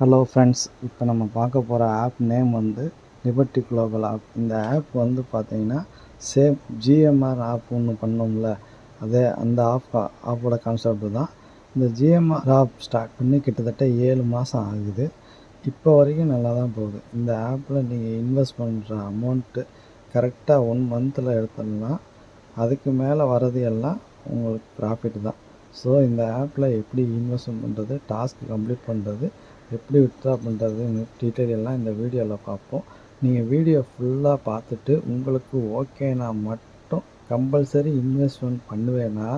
Hello friends, இப்போ நம்ம பார்க்க போகிற ஆப் நேம் வந்து லிபர்ட்டி குளோபல் ஆப். இந்த ஆப் வந்து பார்த்தீங்கன்னா சேம் ஜிஎம்ஆர் ஆப் ஒன்று பண்ணோம்ல, அதே அந்த ஆப்போட கான்செப்ட் தான். இந்த ஜிஎம்ஆர் ஆப் ஸ்டார்ட் பண்ணி கிட்டத்தட்ட 7 மாதம் ஆகுது. இப்போ வரைக்கும் நல்லா தான் போகுது. இந்த ஆப்பில் நீங்கள் இன்வெஸ்ட் பண்ணுற அமௌண்ட்டு கரெக்டாக 1 மந்தில் எடுத்தோம்னா அதுக்கு மேலே வரது எல்லாம் உங்களுக்கு ப்ராஃபிட் தான். ஸோ இந்த ஆப்பில் எப்படி இன்வெஸ்ட்மெண்ட் பண்ணுறது, டாஸ்க் கம்ப்ளீட் பண்ணுறது, எப்படி வித்ட்ரா பண்ணுறதுன்னு டீட்டெயில் எல்லாம் இந்த வீடியோவில் பார்ப்போம். நீங்கள் வீடியோ ஃபுல்லாக பார்த்துட்டு உங்களுக்கு ஓகேனா மட்டும் கம்பல்சரி இன்வெஸ்ட்மெண்ட் பண்ணுவேன்னா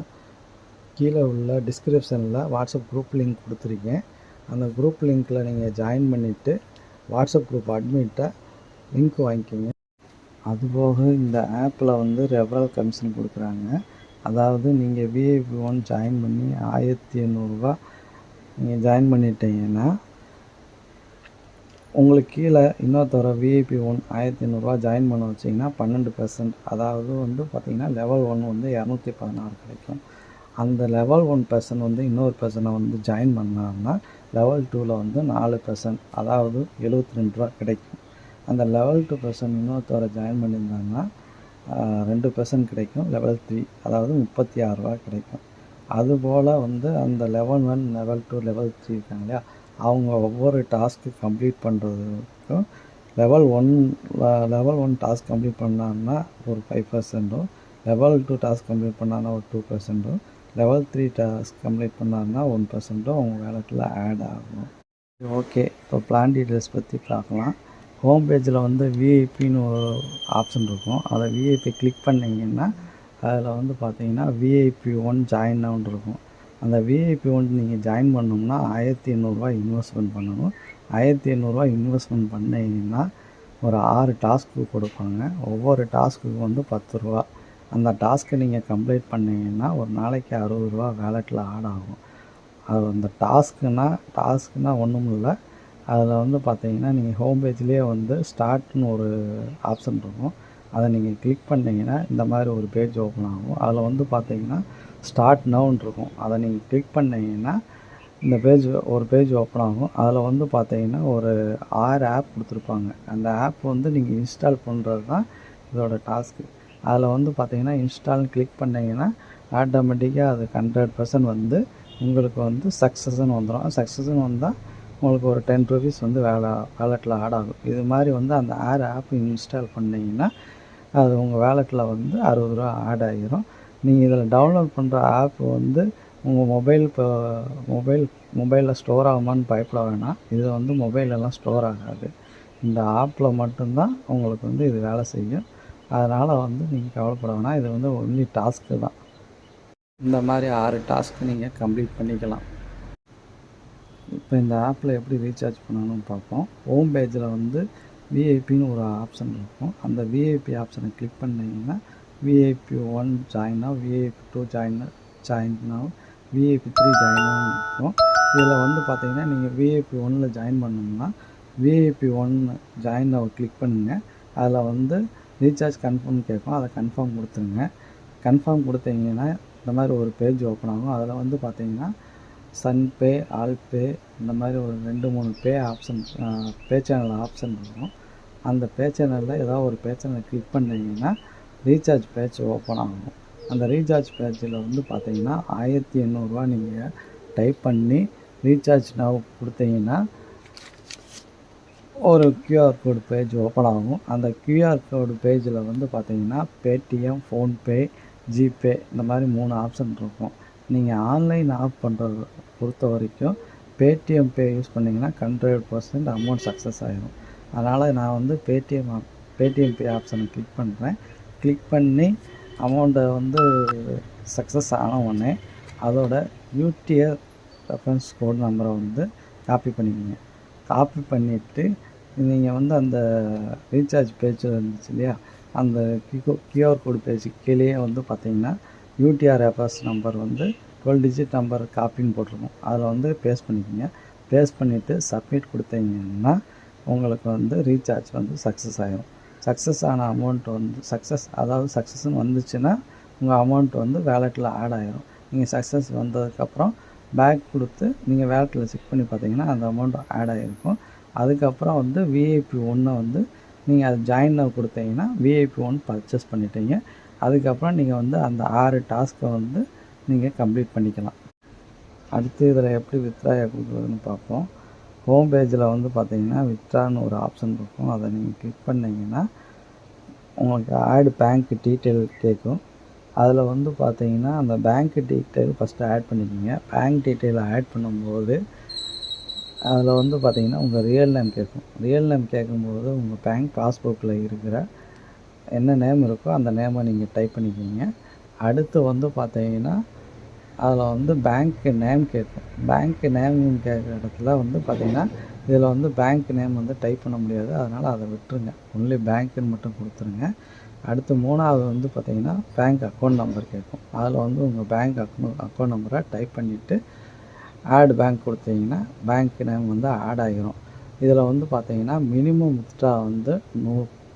கீழே உள்ள டிஸ்கிரிப்ஷனில் வாட்ஸ்அப் குரூப் லிங்க் கொடுத்துருக்கேன். அந்த குரூப் லிங்க்கில் நீங்கள் ஜாயின் பண்ணிவிட்டு வாட்ஸ்அப் குரூப் அட்மிட்டை லிங்க் வாங்கிக்கிங்க. அதுபோக இந்த ஆப்பில் வந்து ரெஃபரல் கமிஷன் கொடுக்குறாங்க. அதாவது நீங்கள் விஐபி 1 ஜாயின் பண்ணி 1800 நீங்கள் ஜாயின் பண்ணிட்டீங்கன்னா உங்களுக்கு கீழே இன்னொருத்தர விஐபி 1 1800 ஜாயின் பண்ண வச்சிங்கன்னா 12%, அதாவது வந்து பார்த்திங்கன்னா லெவல் 1 வந்து 216 கிடைக்கும். அந்த லெவல் 1% வந்து இன்னொரு பர்சனை வந்து ஜாயின் பண்ணாங்கன்னா லெவல் 2ல் வந்து 4%, அதாவது 72 ரூபா கிடைக்கும். அந்த லெவல் 2% இன்னொருத்தர ஜாயின் பண்ணியிருந்தாங்கன்னா 2% கிடைக்கும். லெவல் 3 அதாவது 36 ரூபா கிடைக்கும். அதுபோல் வந்து அந்த லெவல் 1 லெவல் 2 லெவல் 3 இருக்காங்க இல்லையா, அவங்க ஒவ்வொரு டாஸ்க்கு கம்ப்ளீட் பண்ணுறதுக்கும் லெவல் 1 டாஸ்க் கம்ப்ளீட் பண்ணாங்கன்னா ஒரு 5%, லெவல் 2 டாஸ்க் கம்ப்ளீட் பண்ணாங்கன்னா ஒரு 2%, லெவல் 3 டாஸ்க் கம்ப்ளீட் பண்ணாங்கன்னா 1% அவங்க வேலெட்டில் ஆட் ஆகும். ஓகே, இப்போ பிளான் டீட்டெயில்ஸ் பற்றி பார்க்கலாம். ஹோம் பேஜில் வந்து விஐபின்னு ஒரு ஆப்ஷன் இருக்கும். அதை விஐபி கிளிக் பண்ணிங்கன்னா அதில் வந்து பார்த்தீங்கன்னா விஐபி 1 ஜாயின் நவுன்னு இருக்கும். அந்த விஐபி 1 நீங்கள் ஜாயின் பண்ணோம்னா 1800 இன்வெஸ்ட்மெண்ட் பண்ணணும். 1800 இன்வெஸ்ட்மெண்ட் பண்ணிங்கன்னா ஒரு 6 டாஸ்க்கு கொடுப்பாங்க. ஒவ்வொரு டாஸ்க்குக்கு வந்து 10 ரூபா. அந்த டாஸ்க்கை நீங்கள் கம்ப்ளீட் பண்ணிங்கன்னா ஒரு நாளைக்கு 60 ரூபா வேலெட்டில் ஆட் ஆகும். அது அந்த டாஸ்க்குனா ஒன்றும் இல்லை. அதில் வந்து பார்த்தீங்கன்னா நீங்கள் ஹோம் பேஜ்லேயே வந்து ஸ்டார்ட்னு ஒரு ஆப்ஷன் இருக்கும். அதை நீங்கள் கிளிக் பண்ணிங்கன்னா இந்த மாதிரி ஒரு பேஜ் ஓப்பன் ஆகும். அதில் வந்து பார்த்தீங்கன்னா ஸ்டார்ட் நவுன்னு இருக்கும். அதை நீங்கள் கிளிக் பண்ணிங்கன்னா இந்த பேஜ் ஓப்பன் ஆகும். அதில் வந்து பார்த்தீங்கன்னா ஒரு 6 ஆப் கொடுத்துருப்பாங்க. அந்த ஆப் வந்து நீங்கள் இன்ஸ்டால் பண்ணுறது தான் இதோட டாஸ்க்கு. அதில் வந்து பார்த்தீங்கன்னா இன்ஸ்டால்னு கிளிக் பண்ணிங்கன்னா ஆட்டோமேட்டிக்காக அது 100% வந்து உங்களுக்கு வந்து சக்ஸஸ்ன்னு வந்துடும். சக்ஸஸ்ன்னு வந்தால் உங்களுக்கு ஒரு 10 ருபீஸ் வந்து வேலெட்டில் ஆட் ஆகும். இது மாதிரி வந்து அந்த 6 ஆப் இன்ஸ்டால் பண்ணிங்கன்னா அது உங்கள் வேலெட்டில் வந்து 60 ரூபா ஆட் ஆகிரும். நீங்கள் இதில் டவுன்லோட் பண்ணுற ஆப் வந்து உங்கள் மொபைலில் ஸ்டோர் ஆகுமான்னு பயப்பட வேணாம். இது வந்து மொபைலெல்லாம் ஸ்டோர் ஆகாது. இந்த ஆப்பில் மட்டும்தான் உங்களுக்கு வந்து இது வேலை செய்யும். அதனால் வந்து நீங்கள் கவலைப்பட வேணாம். இது வந்து ஒன்லி டாஸ்க்கு தான். இந்த மாதிரி 6 டாஸ்க்கு நீங்கள் கம்ப்ளீட் பண்ணிக்கலாம். இப்போ இந்த ஆப்பில் எப்படி ரீசார்ஜ் பண்ணணும்னு பார்ப்போம். ஹோம் பேஜில் வந்து விஐபின்னு ஒரு ஆப்ஷன் இருக்கும். அந்த விஐபி ஆப்ஷனை கிளிக் பண்ணிங்கன்னா விஐபி 1 ஜாயின் ஆகும், விஐபி 2 ஜாயின் ஆகும், விஐபி 3 ஜாயின் ஆகும் இருக்கும். இதில் வந்து பார்த்தீங்கன்னா நீங்கள் விஐபி 1ல் ஜாயின் பண்ணோம்னா விஐபி 1 ஜாயின் ஆக கிளிக் பண்ணுங்கள். அதில் வந்து ரீசார்ஜ் கன்ஃபார்ம் கேட்கும். அதை கன்ஃபார்ம் கொடுத்துருங்க. கன்ஃபார்ம் கொடுத்தீங்கன்னா இந்த மாதிரி ஒரு பேஜ் ஓப்பன் ஆகும். அதில் வந்து பார்த்தீங்கன்னா சன்பே, ஆல்பே, இந்த மாதிரி ஒரு 2-3 பே சேனல் ஆப்ஷன் இருக்கும். அந்த பே சேனலில் ஏதாவது ஒரு பே சேனலை கிளிக் பண்ணிங்கன்னா ரீசார்ஜ் பேஜ் ஓப்பன் ஆகும். அந்த ரீசார்ஜ் பேஜில் வந்து பார்த்தீங்கன்னா 1800 நீங்கள் டைப் பண்ணி ரீசார்ஜ் நவ் கொடுத்தீங்கன்னா ஒரு கியூஆர் கோடு பேஜ் ஓப்பன் ஆகும். அந்த கியூஆர் கோடு பேஜில் வந்து பார்த்தீங்கன்னா பேடிஎம், ஃபோன்பே, ஜிபே இந்த மாதிரி 3 ஆப்ஷன் இருக்கும். நீங்கள் ஆன்லைன் ஆப் பண்ணுறத பொறுத்த வரைக்கும் பேடிஎம் பே யூஸ் பண்ணிங்கன்னா 100% அமௌண்ட் சக்ஸஸ் ஆகிடும். அதனால் நான் வந்து பேடிஎம் பே ஆப்ஷனை கிளிக் பண்ணுறேன். கிளிக் பண்ணி அமௌண்ட்டை வந்து சக்ஸஸ் ஆன உடனே அதோட யூடிஆர் ரெஃபரன்ஸ் கோட் நம்பரை வந்து காப்பி பண்ணிக்கோங்க. காப்பி பண்ணிவிட்டு நீங்கள் வந்து அந்த ரீசார்ஜ் பேஜில் இருந்துச்சு இல்லையா, அந்த கியூஆர் கோடு பேஜுக்கு கீழே வந்து பார்த்தீங்கன்னா யூடிஆர் ரெஃபரன்ஸ் நம்பர் வந்து 12 டிஜிட் நம்பர் காப்பின்னு போட்டிருக்கும். அதில் வந்து பேஸ்ட் பண்ணிக்கோங்க. பேஸ்ட் பண்ணிவிட்டு சப்மிட் கொடுத்தீங்கன்னா உங்களுக்கு வந்து ரீசார்ஜ் வந்து சக்ஸஸ் ஆகிடும். சக்ஸஸ் ஆன அமௌண்ட் வந்து சக்ஸஸ்ன்னு வந்துச்சுன்னா உங்கள் அமௌண்ட் வந்து வேலெட்டில் ஆட் ஆகிரும். நீங்கள் சக்ஸஸ் வந்ததுக்கப்புறம் பேக் கொடுத்து நீங்கள் வேலெட்டில் செக் பண்ணி பார்த்தீங்கன்னா அந்த அமௌண்ட் ஆட் ஆகிருக்கும். அதுக்கப்புறம் வந்து விஐபி ஒன்றை வந்து நீங்கள் அது ஜாயின் கொடுத்தீங்கன்னா விஐபி ஒன் பர்ச்சேஸ் பண்ணிட்டீங்க. அதுக்கப்புறம் நீங்கள் வந்து அந்த 6 டாஸ்க்கை வந்து நீங்கள் கம்ப்ளீட் பண்ணிக்கலாம். அடுத்து இதில் எப்படி வித்ட்ரா கொடுக்குறதுன்னு பார்ப்போம். ஹோம் பேஜில் வந்து பார்த்தீங்கன்னா வித்ட்ரான்னு ஒரு ஆப்ஷன் இருக்கும். அதை நீங்கள் கிளிக் பண்ணிங்கன்னா உங்களுக்கு ஆட் பேங்க் டீட்டெயில் கேட்கும். அதில் வந்து பார்த்தீங்கன்னா அந்த பேங்க் டீட்டெயில் ஃபஸ்ட்டு ஆட் பண்ணிக்கோங்க. பேங்க் டீட்டெயிலை ஆட் பண்ணும்போது அதில் வந்து பார்த்தீங்கன்னா உங்கள் ரியல் நேம் கேட்கும். ரியல் நேம் கேட்கும்போது உங்கள் பேங்க் பாஸ்புக்கில் இருக்கிற என்ன நேம் இருக்கோ அந்த நேமை நீங்கள் டைப் பண்ணிக்கிங்க. அடுத்து வந்து பார்த்தீங்கன்னா அதில் வந்து பேங்க் நேம் கேட்கும். பேங்க் நேம் கேட்குற இடத்துல வந்து பார்த்தீங்கன்னா இதில் வந்து பேங்க் நேம் வந்து டைப் பண்ண முடியாது. அதனால் அதை விட்டுருங்க. ஒன்லி பேங்க்குன்னு மட்டும் கொடுத்துருங்க. அடுத்து 3வது வந்து பார்த்தீங்கன்னா பேங்க் அக்கௌண்ட் நம்பர் கேட்கும். அதில் வந்து உங்கள் பேங்க் அக்கௌண்ட் நம்பரை டைப் பண்ணிவிட்டு ஆட் பேங்க் கொடுத்தீங்கன்னா பேங்க் நேம் வந்து ஆட் ஆகிரும். இதில் வந்து பார்த்தீங்கன்னா மினிமம் வித்ட்ரா வந்து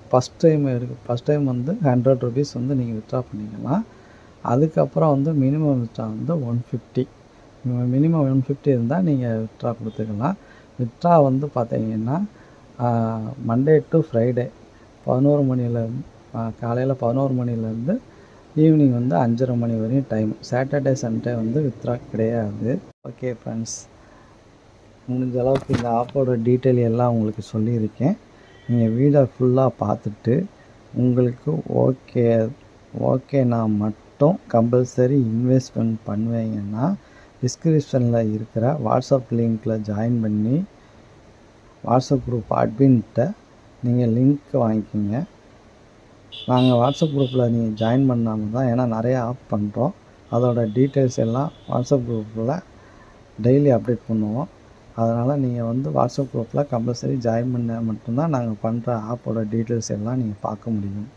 ஃபஸ்ட் டைம் வந்து 100 ருபீஸ் வந்து நீங்கள் வித்ட்ரா பண்ணிக்கலாம். அதுக்கப்புறம் வந்து மினிமம் வித்ட்ரா வந்து 150. மினிமம் 150 இருந்தால் நீங்கள் வித்ட்ரா கொடுத்துக்கலாம். வித்ட்ரா வந்து பார்த்தீங்கன்னா மண்டே டு ஃப்ரைடே 11 மணிலேருந்து காலையில் 11 மணிலேருந்து ஈவினிங் வந்து 5:30 மணி வரையும் டைம். சாட்டர்டே சண்டே வந்து வித்ட்ரா கிடையாது. ஓகே ஃப்ரெண்ட்ஸ், முடிஞ்ச அளவுக்கு இந்த ஆப்போட டீட்டெயில் எல்லாம் உங்களுக்கு சொல்லியிருக்கேன். நீங்கள் வீடியோ ஃபுல்லாக பார்த்துட்டு உங்களுக்கு ஓகேனா மட்டும் கம்பல்சரி இன்வெஸ்ட்மெண்ட் பண்ணுவீங்கன்னா டிஸ்கிரிப்ஷனில் இருக்கிற வாட்ஸ்அப் லிங்க்கில் ஜாயின் பண்ணி வாட்ஸ்அப் குரூப் அட்மின்கிட்ட நீங்கள் லிங்க் வாங்கிக்கிங்க. நாங்கள் வாட்ஸ்அப் குரூப்பில் நீங்கள் ஜாயின் பண்ணாமல் தான், ஏன்னா நிறையா ஆப் பண்ணுறோம். அதோட டீட்டெயில்ஸ் எல்லாம் வாட்ஸ்அப் குரூப்பில் டெய்லி அப்டேட் பண்ணுவோம். அதனால் நீங்கள் வந்து வாட்ஸ்அப் குரூப்பில் கம்பல்சரி ஜாயின் பண்ணால் மட்டும்தான் நாங்கள் பண்ணுற ஆப்போட டீட்டெயில்ஸ் எல்லாம் நீங்கள் பார்க்க முடியும்.